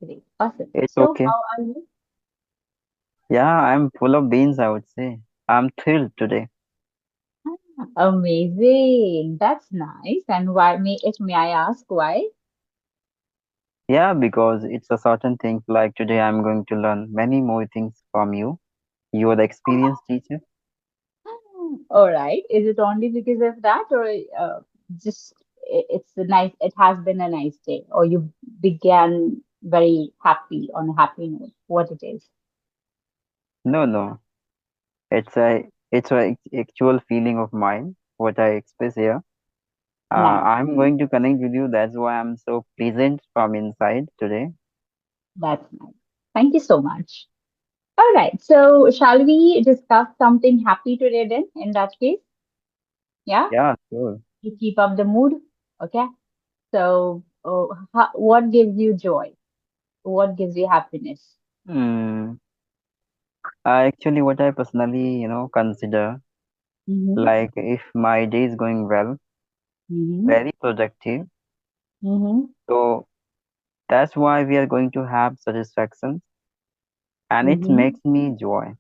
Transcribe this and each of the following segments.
Great. Awesome. It's So, okay. how are you? Yeah, I'm full of beans, I would say. I'm thrilled today. Amazing. That's nice. And why may I ask why? Yeah, because it's a certain thing like today I'm going to learn many more things from you. You're the experienced teacher. All right. Is it only because of that, or just it's a nice? It has been a nice day, or you began very happy on a happy note. What it is? No, no. It's a actual feeling of mine, what I express here. Nice. I'm going to connect with you. That's why I'm so pleasant from inside today. That's nice. Thank you so much. All right. So, shall we discuss something happy today then? In that case, yeah, Yeah, sure. to keep up the mood. Okay. So, what gives you joy? What gives you happiness? Hmm. Actually, what I personally, consider Mm-hmm. like if my day is going well, Mm-hmm. very productive. Mm-hmm. So that's why we are going to have satisfaction, and it Mm-hmm. makes me joy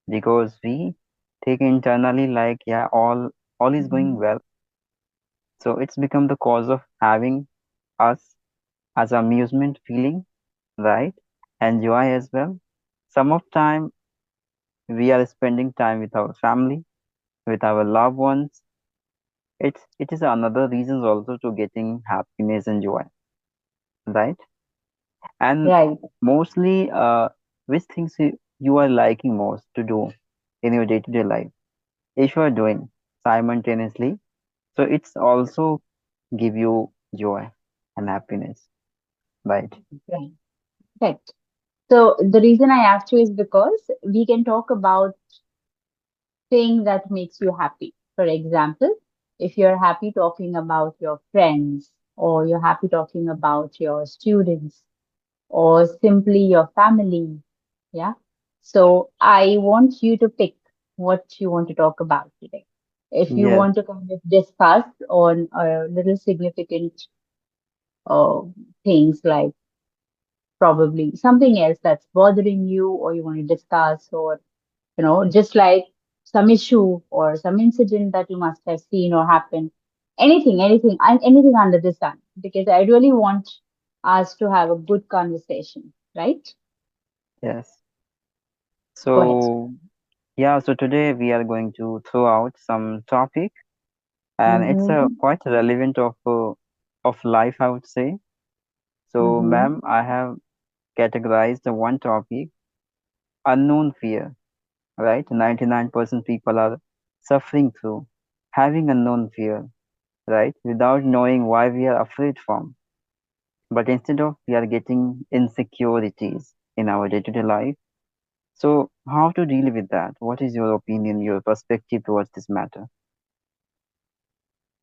because we take internally like yeah, all is going Mm-hmm. well. So it's become the cause of having us as amusement feeling, right? And joy as well. Some of time we are spending time with our family, with our loved ones. It is another reason also to getting happiness and joy, right? And Right. mostly, which things you are liking most to do in your day-to-day life? If you are doing simultaneously, so it's also give you joy and happiness, right? Right. Right. So the reason I asked you is because we can talk about thing that makes you happy. For example, if you're happy talking about your friends, or you're happy talking about your students, or simply your family. Yeah. So I want you to pick what you want to talk about today. If you Yes, want to kind of discuss on a little significant uh, things like probably something else that's bothering you, or you want to discuss, or just like some issue or some incident that you must have seen or happened, anything under the sun, because I really want us to have a good conversation, right? yes. Go ahead. So yeah, so today we are going to throw out some topic, and it's Mm-hmm. quite relevant of life, I would say. So, Mm-hmm. ma'am, I have categorized the one topic, unknown fear, right? 99% people are suffering through having unknown fear, right? Without knowing why we are afraid from. But instead of we are getting insecurities in our day-to-day life. So how to deal with that? What is your opinion, your perspective towards this matter?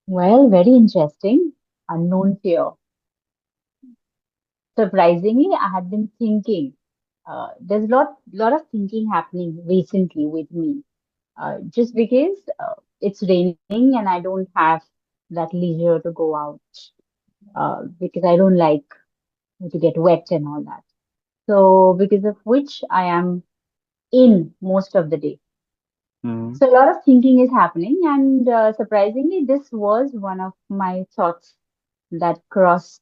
Well, very interesting. Unknown fear. Surprisingly, I had been thinking. There's lot of thinking happening recently with me. Just because it's raining and I don't have that leisure to go out because I don't like to get wet and all that. So because of which I am in most of the day. Mm, So a lot of thinking is happening, and surprisingly, this was one of my thoughts that crossed.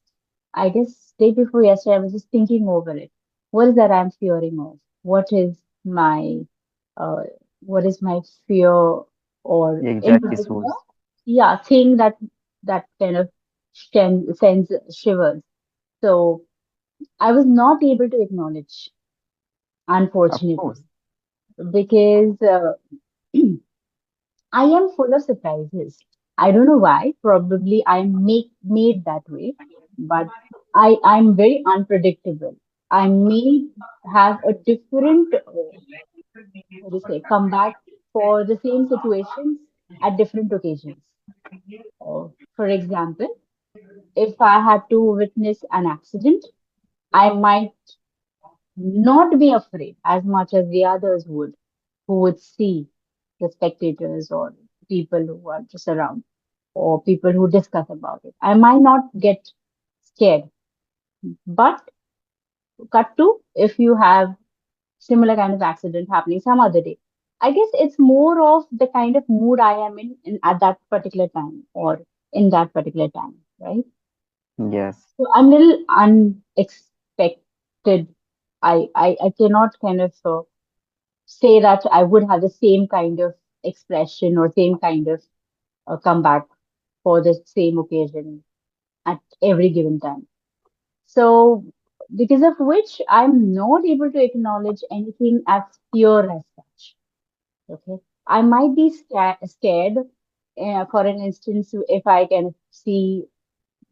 I guess day before yesterday, I was just thinking over it. What is that I'm fearing of? Uh, what is my fear, or in exactly, particular, Suze. yeah, thing that kind of sends shivers. So I was not able to acknowledge, Of unfortunately, course. because I am full of surprises. I don't know why. Probably I'm made that way, but I'm very unpredictable. I may have a different what do you say comeback for the same situations at different occasions. For example, if I had to witness an accident, I might not be afraid as much as the others would, who would see the spectators or people who are just around or people who discuss about it. I might not get scared, but Cut to if you have similar kind of accident happening some other day. I guess it's more of the kind of mood I am in at that particular time or in that particular time, right? Yes. So I'm a little unexpected. I cannot kind of say that I would have the same kind of expression or same kind of comeback for the same occasion at every given time. So, because of which I'm not able to acknowledge anything as pure as such. Okay. I might be scared, for an instance, if I can see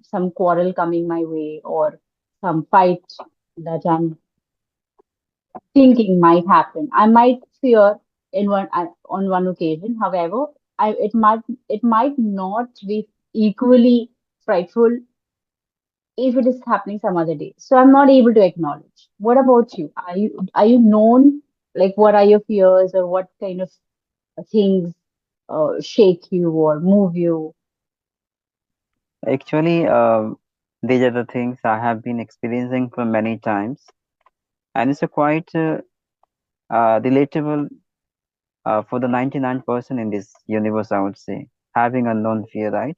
some quarrel coming my way or some fight that I'm thinking might happen. I might fear on one occasion. However, it might not be equally frightful if it is happening some other day. So I'm not able to acknowledge. What about you? Are you known, like what are your fears or what kind of things shake you or move you? Actually, these are the things I have been experiencing for many times, and it's a quite relatable for the 99% in this universe, I would say, having unknown fear, right?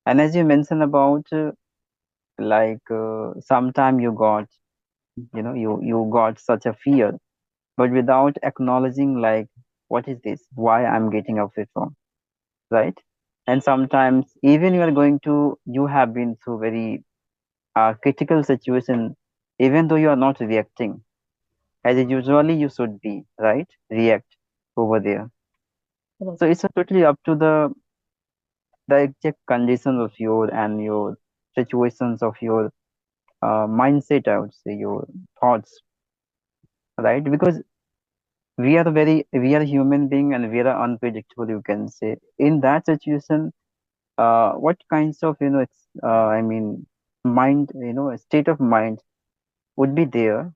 And as you mentioned about, sometime you got, you got such a fear, but without acknowledging, like, what is this? Why I'm getting afraid from, right? And sometimes even you have been through very critical situation, even though you are not reacting as usually you should be, right? React over there. Correct. So it's totally up to the exact conditions of your and your situations of your mindset, I would say, your thoughts, right? Because we are human being and we are unpredictable, you can say. In that situation, what kinds of, I mean, mind, a state of mind would be there,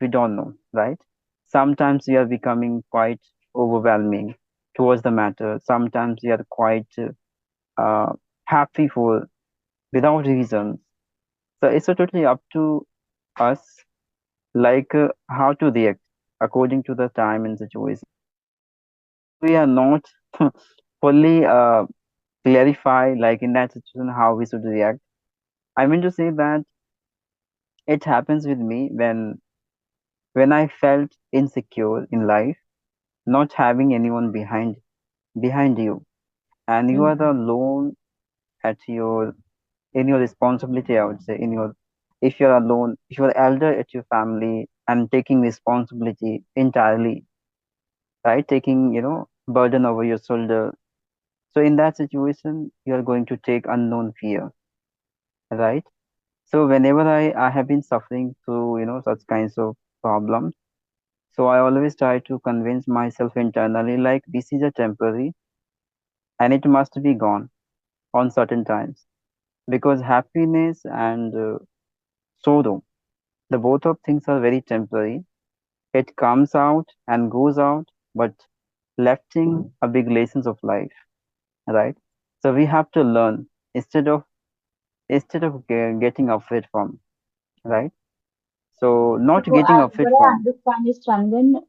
we don't know, right? Sometimes we are becoming quite overwhelming towards the matter. Sometimes we are quite uh, happy for without reasons. So it's totally up to us, how to react according to the time and situation. If we are not fully clarify, like in that situation, how we should react, I mean to say that it happens with me when I felt insecure in life, not having anyone behind you, and you are the Mm-hmm. alone at your in your responsibility, I would say, in your if you're alone, if you're elder at your family and taking responsibility entirely, right? Taking, burden over your shoulder. So in that situation, you are going to take unknown fear, right? So whenever I have been suffering through, such kinds of problems, so I always try to convince myself internally, like, this is a temporary and it must be gone on certain times, because happiness and sorrow, the both of things are very temporary. It comes out and goes out, but lefting a big lessons of life, right? So we have to learn instead of getting afraid from, right? So So not getting afraid what I from. understand is, Chandan,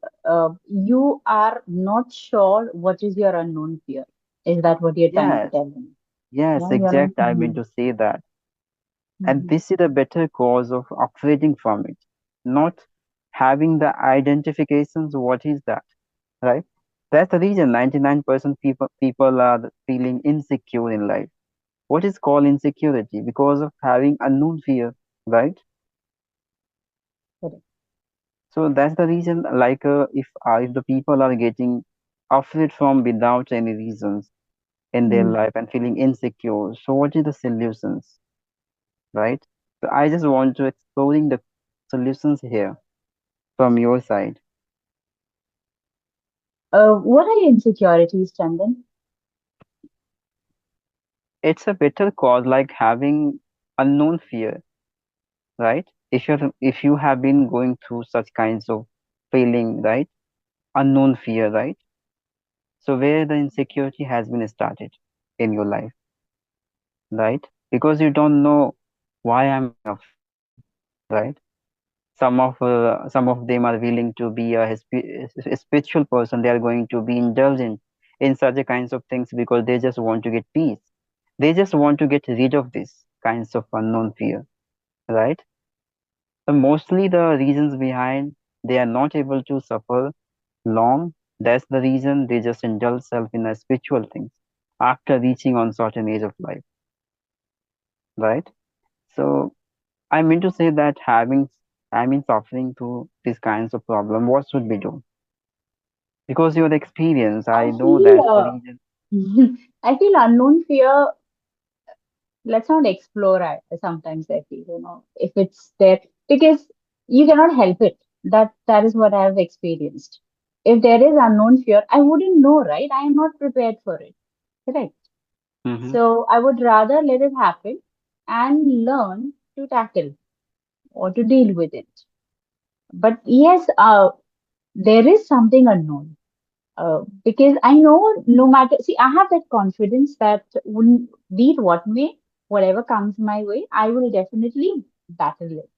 you are not sure what is your unknown fear. Is that what you're trying to Yes, tell me? yes, Yeah, you're not. exact. I mean Mm-hmm. to say that, and Mm-hmm. this is a better cause of upgrading from it, not having the identifications. What is that, right? That's the reason 99% people are feeling insecure in life. What is called insecurity? Because of having unknown fear, right? Correct. So that's the reason, if the people are getting afraid from without any reasons in their Mm. life and feeling insecure, so what is the solutions, right? So I just want to exploring the solutions here from your side. What are your insecurities, Chandan? It's a better cause, like having unknown fear, right? If you have been going through such kinds of feeling, right? Unknown fear, right? So where the insecurity has been started in your life, right? Because you don't know why I'm getting afraid from, right? Some of them are willing to be a spiritual person. They are going to be indulgent in such a kinds of things because they just want to get peace. They just want to get rid of this kinds of unknown fear, right? So mostly the reasons behind they are not able to suffer long. That's the reason they just indulge self in a spiritual things after reaching on certain age of life, right? So I mean to say that having suffering through these kinds of problem, what should we do? Because your experience, I I know feel that the reason. I feel unknown fear. Let's not explore. Sometimes I feel, if it's there, because you cannot help it. That is what I have experienced. If there is unknown fear, I wouldn't know, right? I am not prepared for it. Correct. Mm-hmm, So I would rather let it happen and learn to tackle or to deal with it. But yes, there is something unknown. Because I know no matter, see, I have that confidence that wouldn't be it what may, whatever comes my way, I will definitely battle it.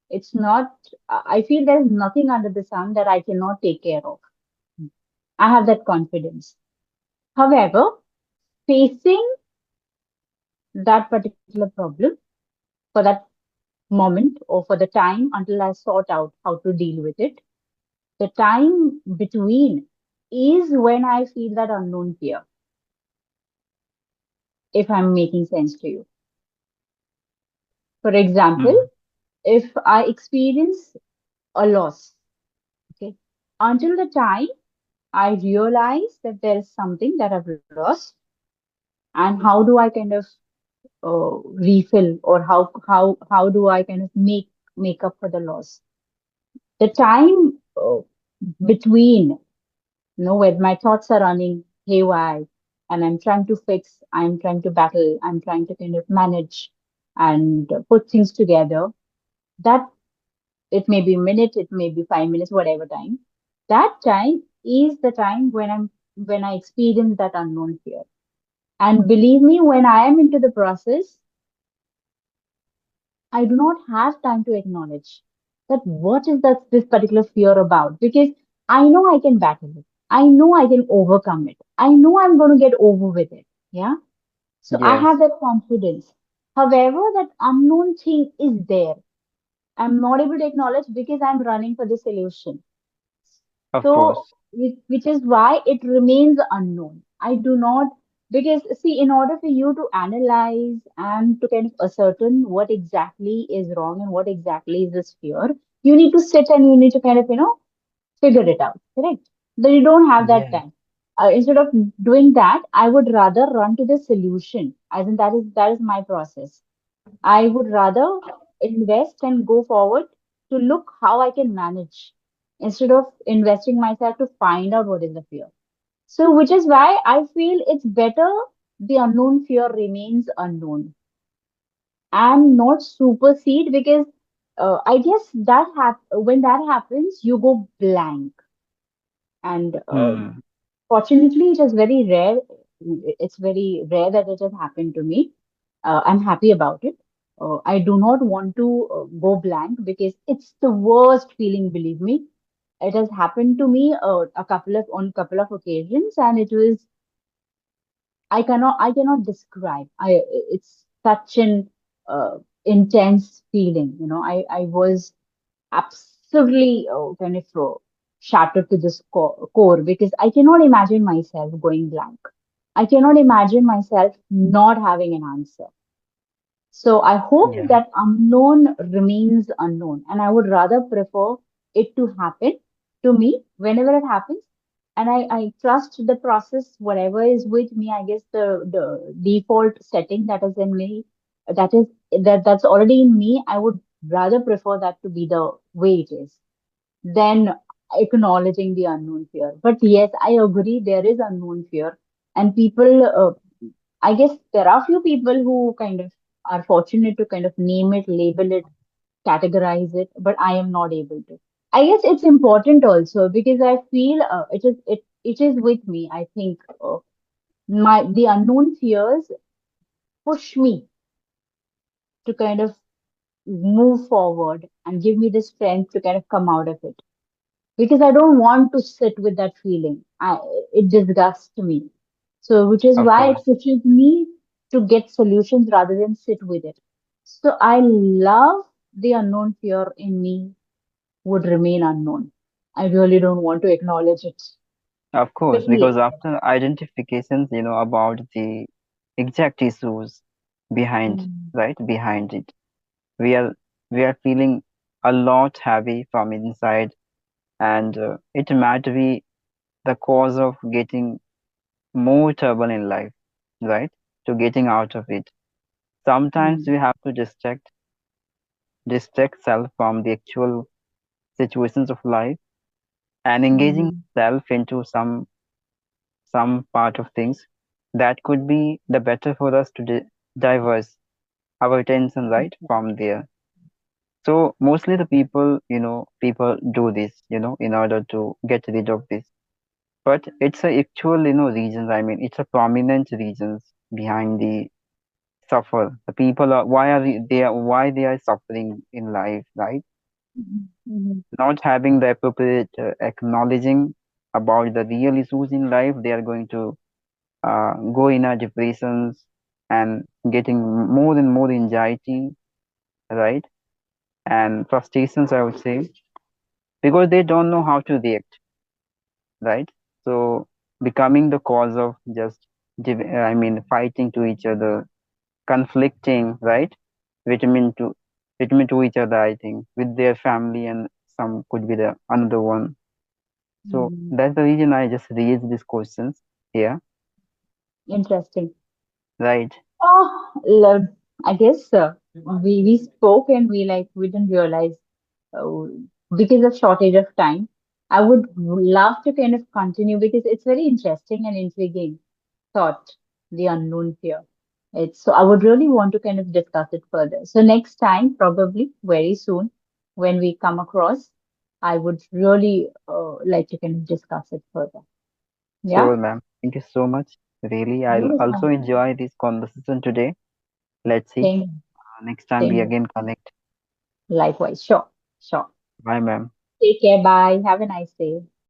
It's not, I feel there's nothing under the sun that I cannot take care of. I have that confidence. However, facing that particular problem for that moment or for the time until I sort out how to deal with it, the time between is when I feel that unknown fear, if I'm making sense to you. For example, mm-hmm, if I experience a loss, okay, until the time I realize that there is something that I've lost, and how do I kind of refill, or how do I kind of make up for the loss? The time between, when my thoughts are running haywire and I'm trying to fix, I'm trying to battle, I'm trying to kind of manage and put things together. That It may be a minute, it may be 5 minutes, whatever time. That time is the time when I experience that unknown fear. And believe me, when I am into the process, I do not have time to acknowledge that what is this particular fear about, because I know I can battle it. I know I can overcome it. I know I'm going to get over with it. Yeah. So I yes, have that confidence. However, that unknown thing is there. I'm not able to acknowledge because I'm running for the solution. of So, course. which is why it remains unknown. I do not, because see, in order for you to analyze and to kind of ascertain what exactly is wrong and what exactly is this fear, you need to sit and you need to kind of, figure it out, correct? But you don't have that Yeah. time. Instead of doing that, I would rather run to the solution. I think that is my process. I would rather invest and go forward to look how I can manage instead of investing myself to find out what is the fear. So, which is why I feel it's better the unknown fear remains unknown and not supersede, because I guess when that happens, you go blank. And Hmm. fortunately, it is very rare. It's very rare that it has happened to me. I'm happy about it. I do not want to go blank because it's the worst feeling, believe me. It has happened to me on couple of occasions, and it was I cannot describe. It's such an intense feeling. I was absolutely kind of shattered to this core, because I cannot imagine myself going blank. I cannot imagine myself not having an answer. So I hope Yeah. that unknown remains unknown, and I would rather prefer it to happen to me whenever it happens. And I trust the process, whatever is with me. I guess the default setting that is in me, that is that's already in me. I would rather prefer that to be the way it is than acknowledging the unknown fear. But yes, I agree there is unknown fear, and people. I guess there are few people who kind of are fortunate to kind of name it, label it, categorize it, but I am not able to. I guess it's important also because I feel it is with me. I think my the unknown fears push me to kind of move forward and give me the strength to kind of come out of it. Because I don't want to sit with that feeling. It disgusts me. So, which is Of why it course. pushes me to get solutions rather than sit with it. So, I love the unknown fear in me would remain unknown. I really don't want to acknowledge it, Of course, especially because later. after identifications, about the exact issues behind, Mm, right, behind it, we are we are feeling a lot heavy from inside, and it might be the cause of getting more trouble in life, right? To getting out of it. Sometimes mm, we have to distract self from the actual situations of life and engaging mm, self into some part of things that could be the better for us to diverse our attention right from there. So mostly the people, people do this, in order to get rid of this. But it's a actual, reasons. I mean, it's a prominent reasons behind the suffer. The people are why they are suffering in life, right? mm, mm, Not having the appropriate acknowledging about the real issues in life, they are going to go in a depressions and getting more and more anxiety, right? And frustrations, I would say, because they don't know how to react, right? So becoming the cause of just, I mean, fighting to each other, conflicting, right? Vitamin to vitamin to each other, I think, with their family and some could be the another one. So mm. that's the reason I just raised these questions here, Interesting. right? Oh, I guess we spoke and we didn't realize uh, because of shortage of time. I would love to kind of continue because it's very interesting and intriguing thought, the unknown fear. It's so I would really want to kind of discuss it further. So next time, probably very soon, when we come across, I would really like to kind of discuss it further. Yeah, Sure, ma'am. Thank you so much. Really, I'll also beautiful. enjoy this conversation today. Let's see. Same, Next time we same. again connect. Likewise. Sure, sure. Bye, ma'am. Take care. Bye. Have a nice day.